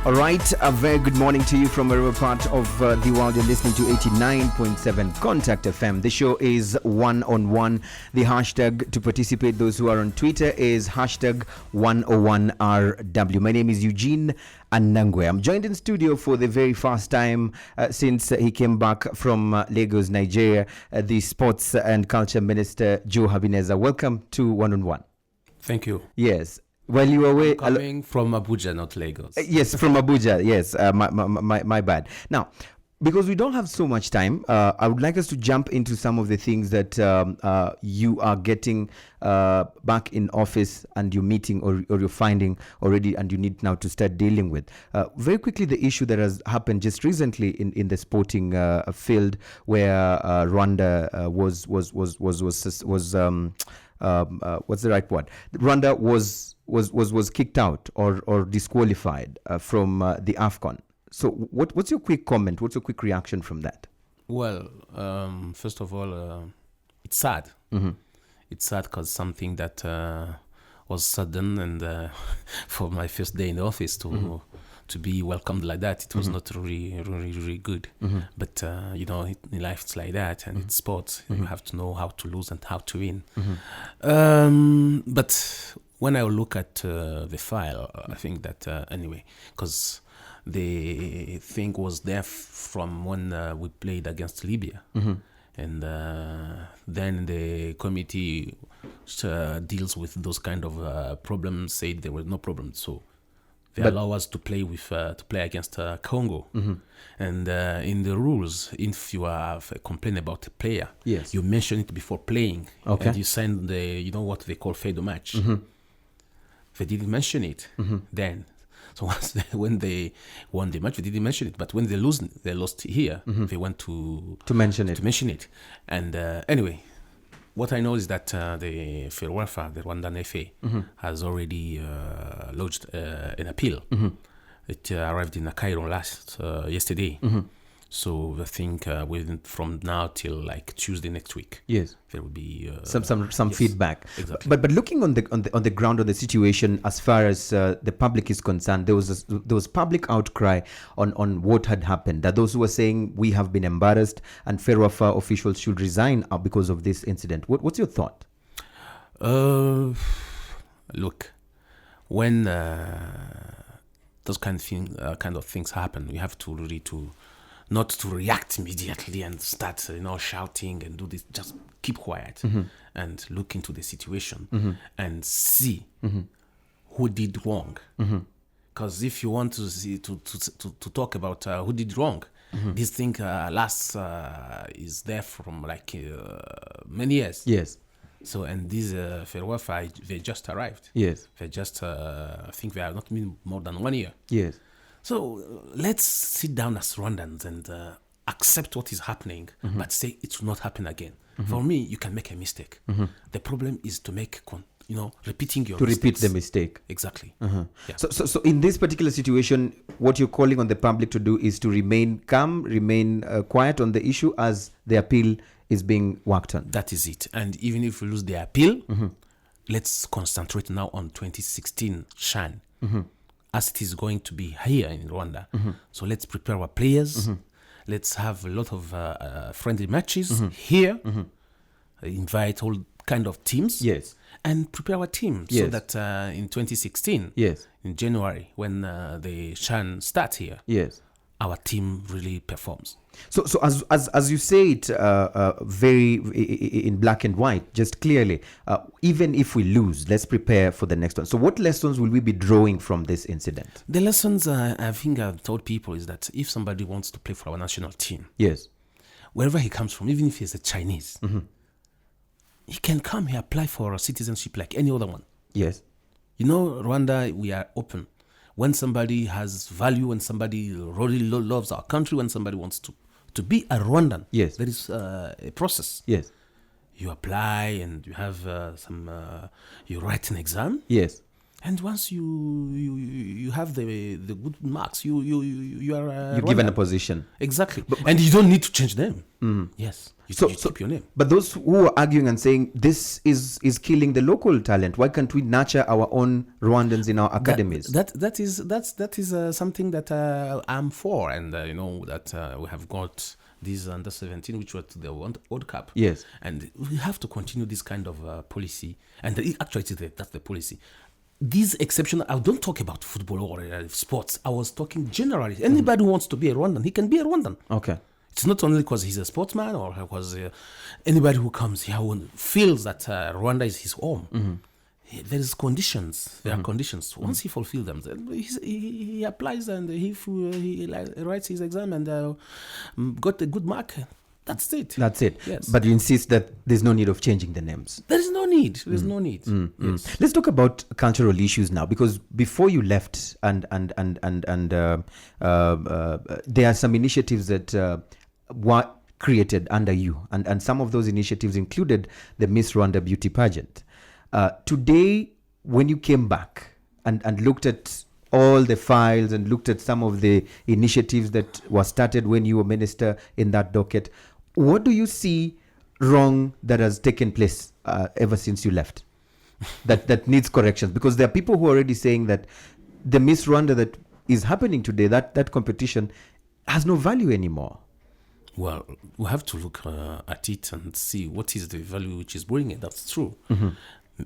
All right, a very good morning to you from wherever part of the world you're listening to 89.7 Contact FM. The show is One on One. The hashtag to participate, those who are on Twitter, is hashtag 101RW. My name is Eugene Anangwe. I'm joined in studio for the very first time since he came back from Lagos, Nigeria, the Sports and Culture Minister Joe Habineza. Welcome to One on One. Thank you. Yes. While you were away, I'm coming from Abuja, not Lagos. Yes, from Abuja. Yes, my bad. Now, because we don't have so much time, I would like us to jump into some of the things that you are getting back in office and you're meeting or you're finding already and you need now to start dealing with. Very quickly, the issue that has happened just recently in the sporting field where Rwanda was what's the right word? Rwanda was kicked out or disqualified from the AFCON. So what's your quick comment? What's your quick reaction from that? Well, first of all, it's sad. Mm-hmm. It's sad because something that was sudden and for my first day in the office to be welcomed like that, it was not really good. Mm-hmm. But, in life it's like that, and it's sports. Mm-hmm. You have to know how to lose and how to win. Mm-hmm. But when I look at the file, I think that, because the thing was there from when we played against Libya. Mm-hmm. And then the committee deals with those kind of problems, said there was no problem. So they allow us to play against Congo. Mm-hmm. And in the rules, if you have a complaint about a player, yes, you mention it before playing. Okay. And you send what they call fade match. Mm-hmm. They didn't mention it then. So when they won the match, they didn't mention it. But when they lost here, they went to mention it. And anyway, what I know is that the FERWAFA, the Rwandan FA, has already lodged an appeal. Mm-hmm. It arrived in Cairo yesterday. Mm-hmm. So I think from now till like Tuesday next week, yes, there will be some feedback. Exactly. But looking on the ground on the situation, as far as the public is concerned, there was public outcry on what had happened. That those who were saying we have been embarrassed and FERWAFA officials should resign because of this incident. What's your thought? Look, when those kind of things happen, we have to really not to react immediately and start, shouting and do this. Just keep quiet and look into the situation and see who did wrong. Because if you want to see to talk about who did wrong, this thing is there from many years. Yes. So, and these FERWAFA, they just arrived. Yes. They just, I think they are not been more than 1 year. Yes. So let's sit down as Rwandans and accept what is happening, but say it will not happen again. For me, you can make a mistake. The problem is to make, repeating your mistakes. Repeat the mistake. Exactly. Yeah. So in this particular situation, what you're calling on the public to do is to remain calm, remain quiet on the issue as the appeal is being worked on. That is it. And even if we lose the appeal, let's concentrate now on 2016 CHAN. As it is going to be here in Rwanda. So let's prepare our players. Let's have a lot of friendly matches here. Invite all kind of teams. Yes. And prepare our team so that in 2016, yes, in January, when the CHAN starts here, yes, our team really performs. So as you say it very in black and white, just clearly, even if we lose, let's prepare for the next one. So what lessons will we be drawing from this incident? The lessons I think I've told people is that if somebody wants to play for our national team, yes, wherever he comes from, even if he's a Chinese, he can come here, apply for a citizenship like any other one. Yes. Rwanda, we are open. When somebody has value, when somebody really loves our country, when somebody wants to be a Rwandan, yes, there is a process. Yes. You apply and you have you write an exam. Yes. And once you have the good marks, you are You're given a position. Exactly, and you don't need to change them. Yes, you keep your name. But those who are arguing and saying this is killing the local talent, why can't we nurture our own Rwandans in our academies? That is something that I'm for, and that we have got these under 17, which were to the World Cup. Yes, and we have to continue this kind of policy, and actually that's the policy. These exceptional, I don't talk about football or sports. I was talking generally. Anybody who wants to be a Rwandan, he can be a Rwandan. Okay. It's not only because he's a sportsman or because anybody who comes here feels that Rwanda is his home. There is conditions. There are conditions. Once he fulfills them, then he applies, and he writes his exam and got a good mark. That's it. That's it. Yes. But you insist that there's no need of changing the names. There is no need. There's no need. Yes. Let's talk about cultural issues now, because before you left, and there are some initiatives that were created under you, and some of those initiatives included the Miss Rwanda beauty pageant. Today, when you came back and looked at all the files and looked at some of the initiatives that were started when you were minister in that docket, what do you see wrong that has taken place ever since you left that needs corrections? Because there are people who are already saying that the Miss Rwanda that is happening today, that competition has no value anymore. Well, we have to look at it and see what is the value which is bringing. That's true.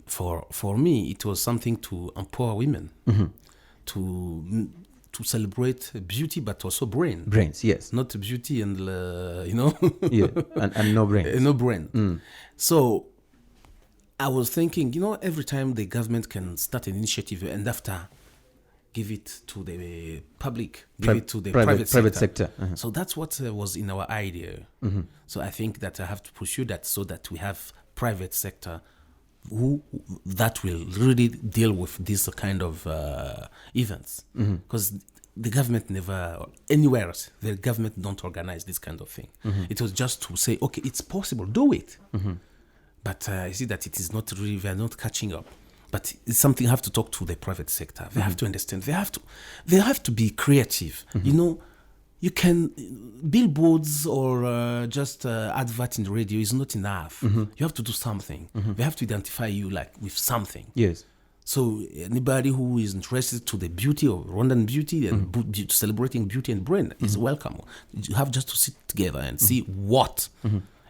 For me, it was something to empower women, to celebrate beauty, but also brains. Yes, not beauty and yeah, and no brain. No brain. So I was thinking, every time the government can start an initiative and after give it to the public, give it to the private sector. So that's what was in our idea. So I think that I have to pursue that so that we have private sector that will really deal with this kind of events, because the government never, anywhere else, the government don't organize this kind of thing. It was just to say, okay, it's possible, do it. But I see that it is not really, they are not catching up. But it's something I have to talk to the private sector. They have to understand. They have to be creative. You can billboards or just advert in the radio is not enough. You have to do something. They have to identify you with something. Yes. So anybody who is interested to the beauty of Rwandan beauty and celebrating beauty and brain is welcome. You have just to sit together and see what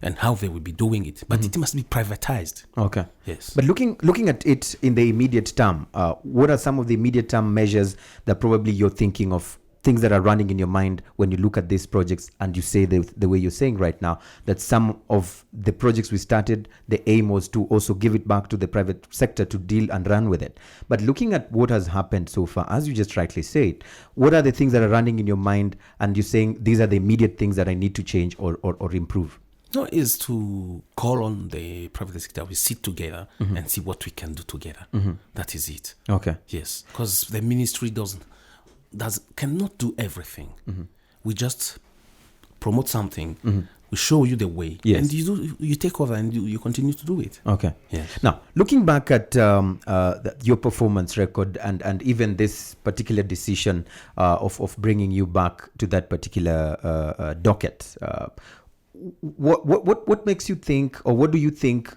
and how they will be doing it. But it must be privatized. Okay. Yes. But looking at it in the immediate term, what are some of the immediate term measures that probably you're thinking of, things that are running in your mind when you look at these projects and you say the way you're saying right now, that some of the projects we started, the aim was to also give it back to the private sector to deal and run with it. But looking at what has happened so far, as you just rightly said, what are the things that are running in your mind and you're saying these are the immediate things that I need to change or improve? No, is to call on the private sector. We sit together and see what we can do together. That is it. Okay. Yes, because the ministry cannot do everything. We just promote something. We show you the way, and you take over and you continue to do it. Okay. Yes. Now, looking back at your performance record and even this particular decision of bringing you back to that particular docket, what makes you think, or what do you think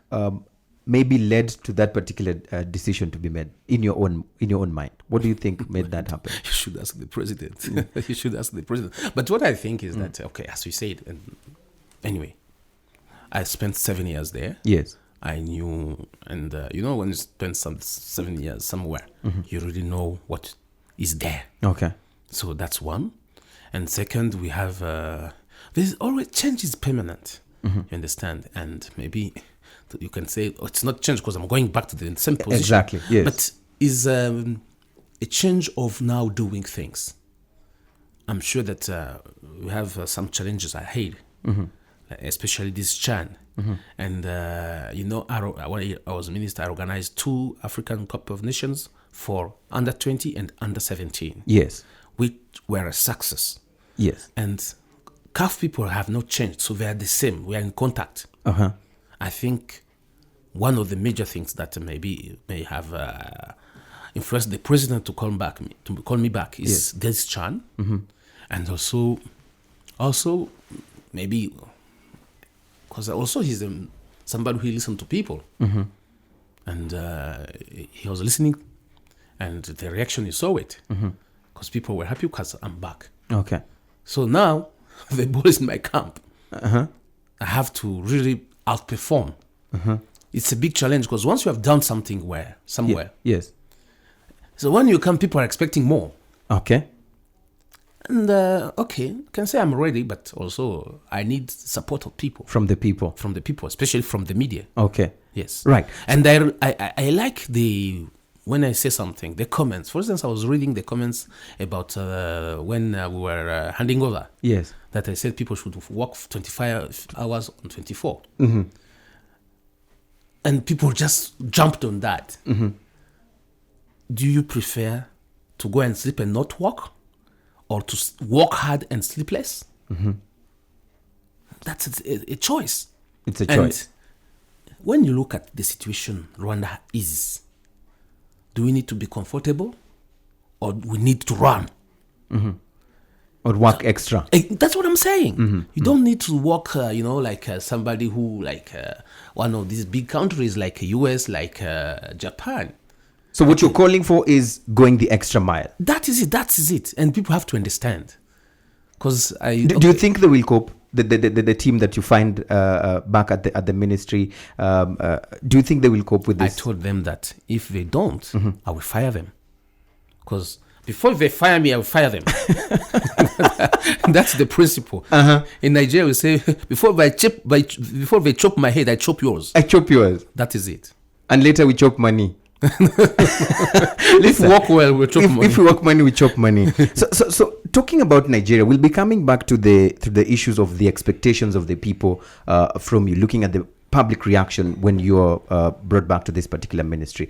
maybe led to that particular decision to be made in your own mind? What do you think made that happen? You should ask the president. You should ask the president. But what I think is that, okay, as we said, anyway, I spent 7 years there. Yes. I knew, and when you spend 7 years somewhere, you really know what is there. Okay. So that's one. And second, we have, there's always, change is permanent. You understand? And maybe you can say, it's not change because I'm going back to the same position. Exactly, yes. But is a change of now doing things. I'm sure that we have some challenges ahead, especially this Chan. And, when I was minister, I organized 2 African Cup of Nations for under 20 and under 17. Yes. Which were a success. Yes. And CAF people have not changed, so they are the same. We are in contact. I think one of the major things that may have influenced the president to call me back is this Chan, and also maybe because also he's somebody who listens to people, and he was listening, and the reaction, you saw it, because people were happy because I'm back. Okay. So now the ball is in my camp. I have to really outperform. It's a big challenge because once you have done something somewhere. Yes. So when you come, people are expecting more. Okay. And okay, can say I'm ready, but also I need support of people. From the people, especially from the media. Okay. Yes. Right. And I like when I say something, the comments. For instance, I was reading the comments about when we were handing over. Yes. That I said people should work 25 hours on 24. And people just jumped on that. Do you prefer to go and sleep and not work, or to work hard and sleep less? That's a choice. It's a choice. And when you look at the situation Rwanda is, do we need to be comfortable, or we need to run? Or work extra? That's what I'm saying. You don't need to work, like somebody who, one of these big countries like US, like Japan. So what you're calling for is going the extra mile. That is it. And people have to understand. Because do you think they will cope? The team that you find back at the ministry, do you think they will cope with this? I told them that if they don't, I will fire them. Because before they fire me, I will fire them. That's the principle. In Nigeria, we say, before they chop my head, I chop yours. I chop yours. That is it. And later we chop money. If we work well, we chop money. If we work money, we chop money. So talking about Nigeria, we'll be coming back to the issues of the expectations of the people from you, looking at the public reaction when you're brought back to this particular ministry.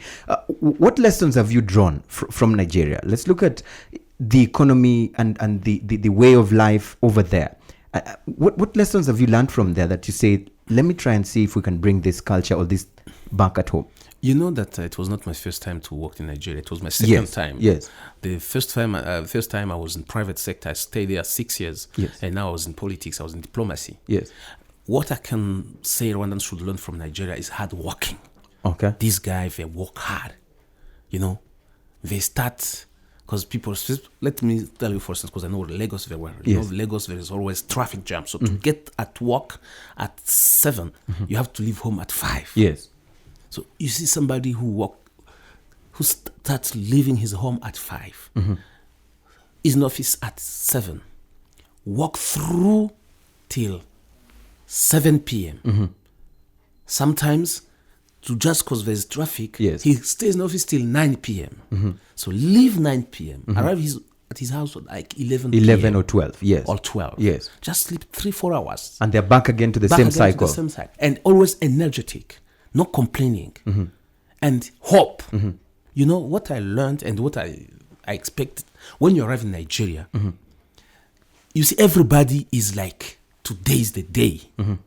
What lessons have you drawn from Nigeria? Let's look at the economy and the way of life over there. What lessons have you learned from there that you say, let me try and see if we can bring this culture or this back at home? You know that it was not my first time to work in Nigeria. It was my second time. Yes. The first time I was in private sector. I stayed there 6 years. Yes. And now I was in politics. I was in diplomacy. Yes. What I can say Rwandans should learn from Nigeria is hard working. Okay. These guys, they work hard. They start, because people, let me tell you for instance, because I know Lagos very well. Yes. Lagos, there is always traffic jam. So to get at work at 7, you have to leave home at 5. Yes. So you see somebody who starts leaving his home at 5, is in office at 7, walk through till 7 p.m. Sometimes, just because there's traffic, yes, he stays in office till 9 p.m. So leave 9 p.m., arrive at his house at like 11 or 12, yes. Or 12. Yes. Just sleep 3-4 hours. And they're back again to the same cycle. And always energetic. Not complaining, and hope. What I learned and what I expected when you arrive in Nigeria, you see everybody is like, today is the day. You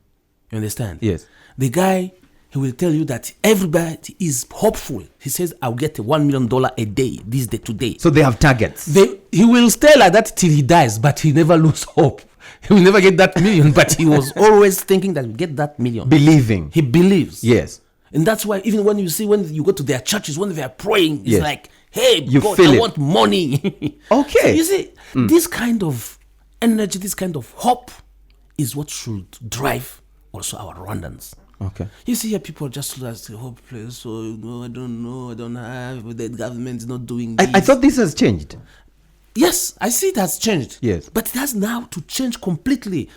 understand? Yes. The guy, he will tell you that everybody is hopeful. He says, I'll get $1 million a day, this day, today. So they have targets. He will stay like that till he dies, but he never lose hope. He will never get that million, but he was always thinking that he'll get that million. Believing. He believes. Yes. And that's why even when you go to their churches, when they are praying, it's like, hey, you God, feel I want money. Okay. So you see, this kind of energy, this kind of hope is what should drive also our Rwandans. Okay. You see here people just hopeless, so I don't have, the government is not doing this. I thought this has changed. Yes, I see it has changed. Yes. But it has now to change completely.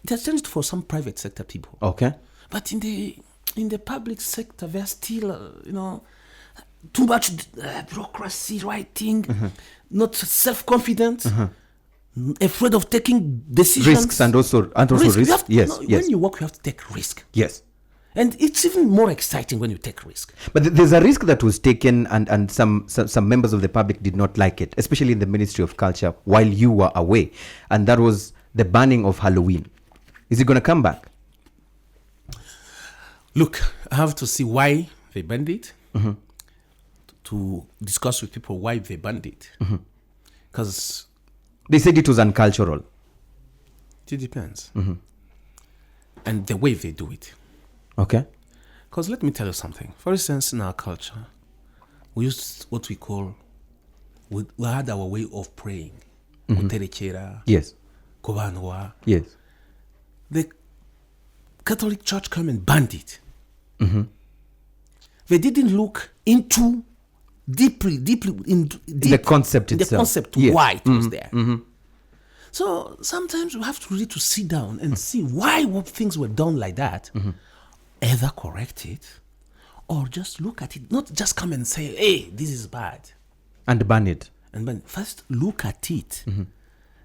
It has changed for some private sector people. Okay. But in the public sector, there's still, too much bureaucracy, writing, not self-confident, afraid of taking decisions. Risks and also risks. Yes. When you work, you have to take risk. Yes. And it's even more exciting when you take risk. But there's a risk that was taken and some members of the public did not like it, especially in the Ministry of Culture while you were away. And that was the banning of Halloween. Is it going to come back? Look, I have to see why they banned it. to discuss with people why they banned it. Because they said it was uncultural. it depends. And the way they do it. Okay. Because let me tell you something. For instance, in our culture, we used what we call, we had our way of praying. Kuterekera, Yes. kubanwa. Yes. The Catholic Church came and banned it. They didn't look into deeply The concept in itself. the concept Yes. why it was there. So sometimes we have to really to sit down and see why things were done like that. Either correct it or just look at it. Not just come and say, hey, this is bad. And ban it. And then first look at it.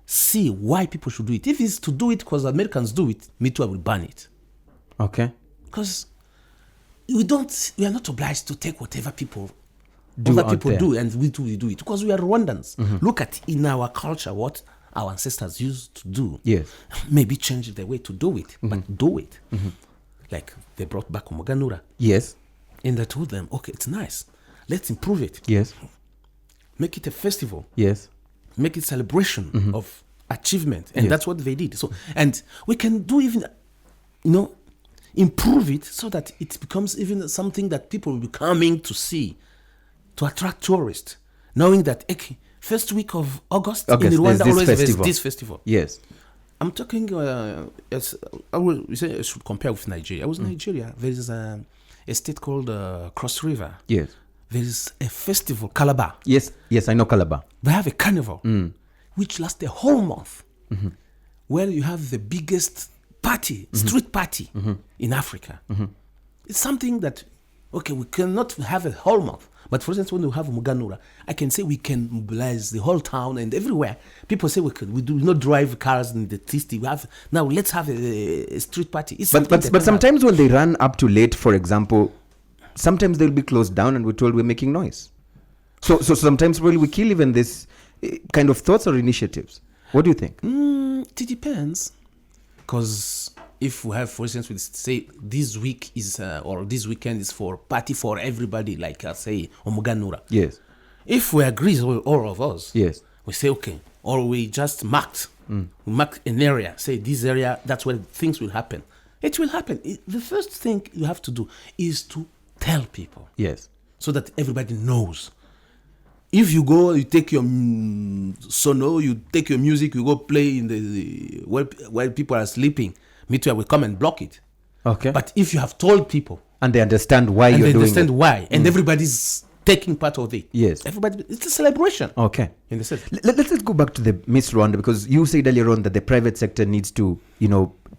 See why people should do it. If it's to do it because Americans do it, me too, I will ban it. Okay. Because we are not obliged to take whatever other people there. do, and we do it. Because we are Rwandans. Look at in our culture what our ancestors used to do. Yes. Maybe change the way to do it, but do it. Like they brought back Umuganura. Yes. And they told them, okay, it's nice. Let's improve it. Yes. Make it a festival. Yes. Make it celebration of achievement. And Yes. that's what they did. So, and we can do even, improve it so that it becomes even something that people will be coming to see, to attract tourists, knowing that first week of August in there's Rwanda this always there's festival. this festival. Yes. I'm talking, I should compare with Nigeria. I was in Nigeria. There is a state called Cross River. Yes. There is a festival, Calabar. Yes. Yes, I know Calabar. They have a carnival, which lasts a whole month, where you have the biggest party, street party in Africa. It's something that, we cannot have a whole month. But for instance, when we have Muganura, I can say we can mobilize the whole town and everywhere. People say we do not drive cars in the city. Now let's have a street party. It's But sometimes when they run up too late, for example, sometimes they'll be closed down and we're told we're making noise. So sometimes really we kill even this kind of thoughts or initiatives. What do you think? It depends. Because if we have, for instance, we say this week is or this weekend is for party for everybody, like say Omuganura. Yes. If we agree, all of us, Yes. we say okay, or we just we mark an area, say this area, that's where things will happen. It will happen. The first thing you have to do is to tell people. Yes. So that everybody knows. If you go, you take your sono, you take your music, you go play in the where people are sleeping, me too, I will come and block it. Okay. But if you have told people, and they understand why you're doing it. And they understand why, and everybody's taking part of it. Yes. Everybody, it's a celebration. Okay. In the sense. Let's go back to the Miss Rwanda, because you said earlier on that the private sector needs to,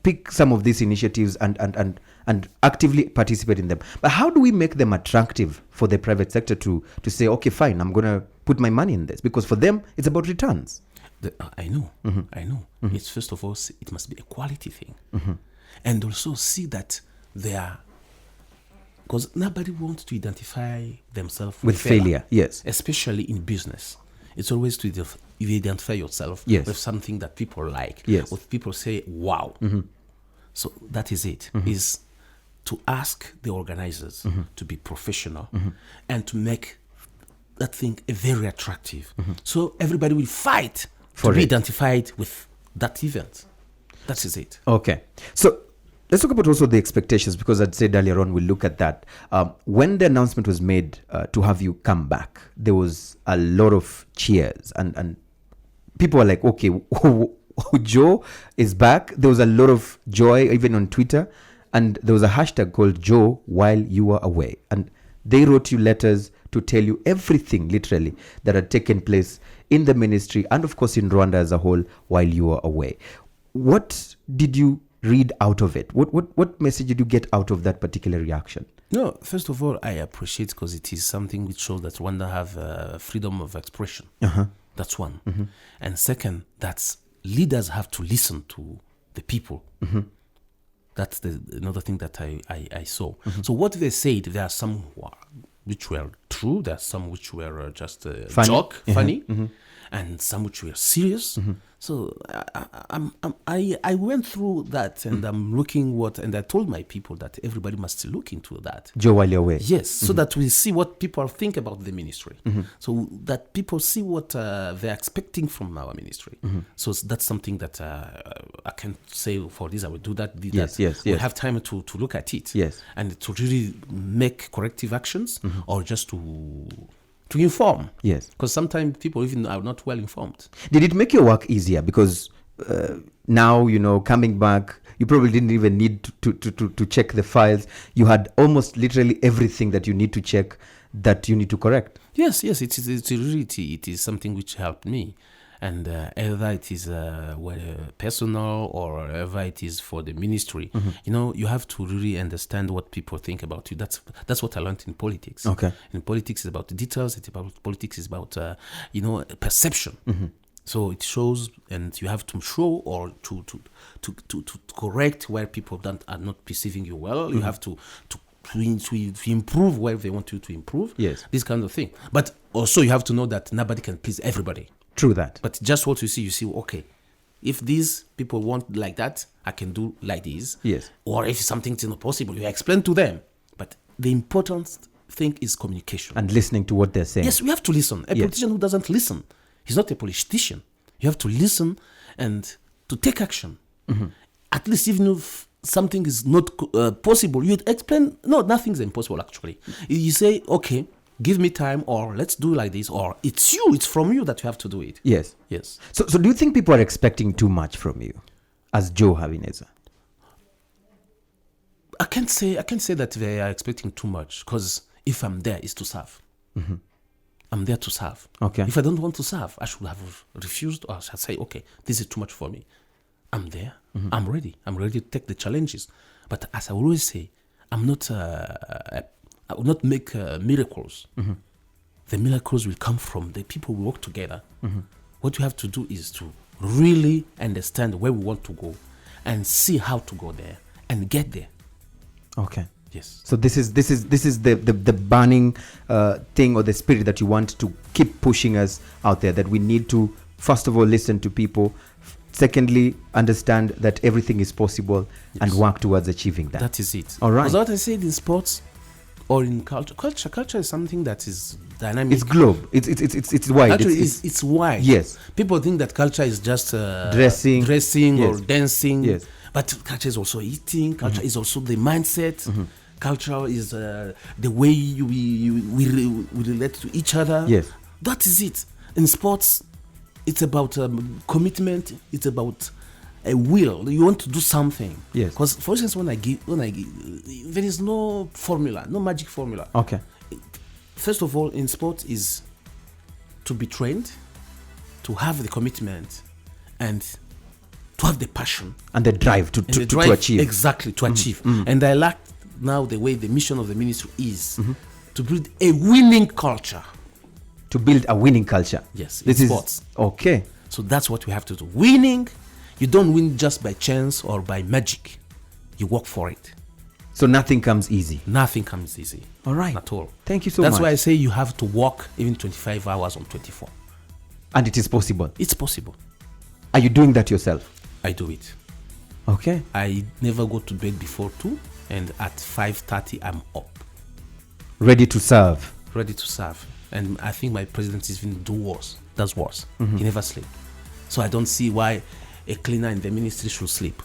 pick some of these initiatives and actively participate in them. But how do we make them attractive for the private sector to say, okay, fine, I'm going to put my money in this? Because for them, it's about returns. I know. It's first of all, it must be a quality thing. And also see that they are, because nobody wants to identify themselves with failure. Yes. Especially in business. It's always to identify yourself with something that people like. Yes. With people say, wow. So that is it, is to ask the organizers to be professional and to make that thing very attractive. So everybody will fight to be identified with that event. That is it. Okay. So let's talk about also the expectations, because I'd said earlier on, we'll look at that. When the announcement was made to have you come back, there was a lot of cheers and people were like, okay, Joe is back. There was a lot of joy even on Twitter, and there was a hashtag called Joe while you were away. And they wrote you letters to tell you everything literally that had taken place in the ministry and of course in Rwanda as a whole while you were away. What did you read out of it? What message did you get out of that particular reaction? No, first of all, I appreciate, because it is something which shows that Rwanda have freedom of expression. That's one. And second, that leaders have to listen to the people. That's another thing that I saw. So what they said, there are some which were true, there are some which were just joke, funny, and some which were serious. So I went through that, and I'm looking and I told my people that everybody must look into that. Joe, while you're away. Yes, so that we see what people think about the ministry. So that people see what they're expecting from our ministry. So that's something that I can say for this, I will do that. Yes. We have time to look at it. Yes. And to really make corrective actions or just to inform. Yes. Because sometimes people even are not well informed. Did it make your work easier? Because now, coming back, you probably didn't even need to check the files. You had almost literally everything that you need to check, that you need to correct. Yes, it's really, it is something which helped me. And either it is personal or whether it is for the ministry, you have to really understand what people think about you. That's what I learned in politics. Okay. In politics, it's about the details. Politics is about perception. So it shows, and you have to show or to correct where people are not perceiving you well. You have to improve where they want you to improve. Yes. This kind of thing. But also you have to know that nobody can please everybody. True that. But just what you see, okay, if these people want like that, I can do like this. Yes. Or if something's not possible, you explain to them. But the important thing is communication. And listening to what they're saying. Yes, we have to listen. A politician who doesn't listen, he's not a politician. You have to listen and to take action. At least even if something is not possible, you explain, no, nothing's impossible actually. You say, okay, give me time, or let's do like this, or it's from you that you have to do it. Yes. So do you think people are expecting too much from you as Joe Habineza? I can't say that they are expecting too much, because if I'm there, it's to serve. I'm there to serve. Okay. If I don't want to serve, I should have refused, or I should say, okay, this is too much for me. I'm there. I'm ready. I'm ready to take the challenges. But as I always say, I'm not I will not make miracles. The miracles will come from the people who work together. What you have to do is to really understand where we want to go and see how to go there and get there. Okay. Yes. So this is the burning thing, or the spirit that you want to keep pushing us out there, that we need to, first of all, listen to people. Secondly, understand that everything is possible, and work towards achieving that. That is it. All right. Because what I said in sports or in culture is something that is dynamic. It's globe. It's wide. Actually, it's wide. Yes. People think that culture is just dressing or dancing. Yes. But culture is also eating. Culture is also the mindset. Culture is the way we relate to each other. Yes. That is it. In sports, it's about commitment. It's about a will. You want to do something. Yes. Because, for instance, when I give, there is no formula, no magic formula. Okay. First of all, in sports is to be trained, to have the commitment, and to have the passion and the drive to achieve. Exactly, to achieve. And I like now the way the mission of the ministry is to build a winning culture. To build a winning culture. Yes, this in is sports. Okay. So that's what we have to do. Winning, you don't win just by chance or by magic. You work for it. So nothing comes easy. Nothing comes easy. All right. At all. Thank you so much. That's why I say you have to work even 25 hours on 24. And it is possible. It's possible. Are you doing that yourself? I do it. Okay. I never go to bed before 2, and at 5:30 I'm up. Ready to serve. Ready to serve. And I think my president is even does worse. He never sleep. So I don't see why a cleaner in the ministry should sleep.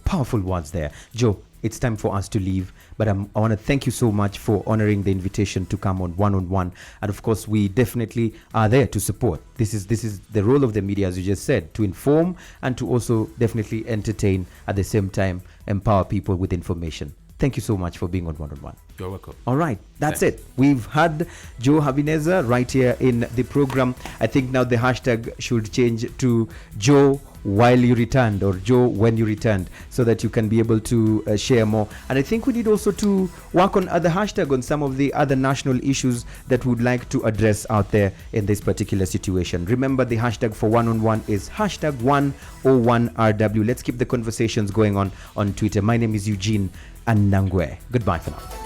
Powerful words there. Joe, it's time for us to leave, but I want to thank you so much for honoring the invitation to come on One. And of course, we definitely are there to support. This is the role of the media, as you just said, to inform and to also definitely entertain, at the same time empower people with information. Thank you so much for being on One. You're welcome. All right, that's it. We've had Joe Habineza right here in the program. I think now the hashtag should change to Joe while you returned, or Joe when you returned, so that you can be able to share more. And I think we need also to work on other hashtag on some of the other national issues that we would like to address out there in this particular situation. Remember, the hashtag for One is hashtag 101RW. Let's keep the conversations going on Twitter. My name is Eugene Anangwe. Goodbye for now.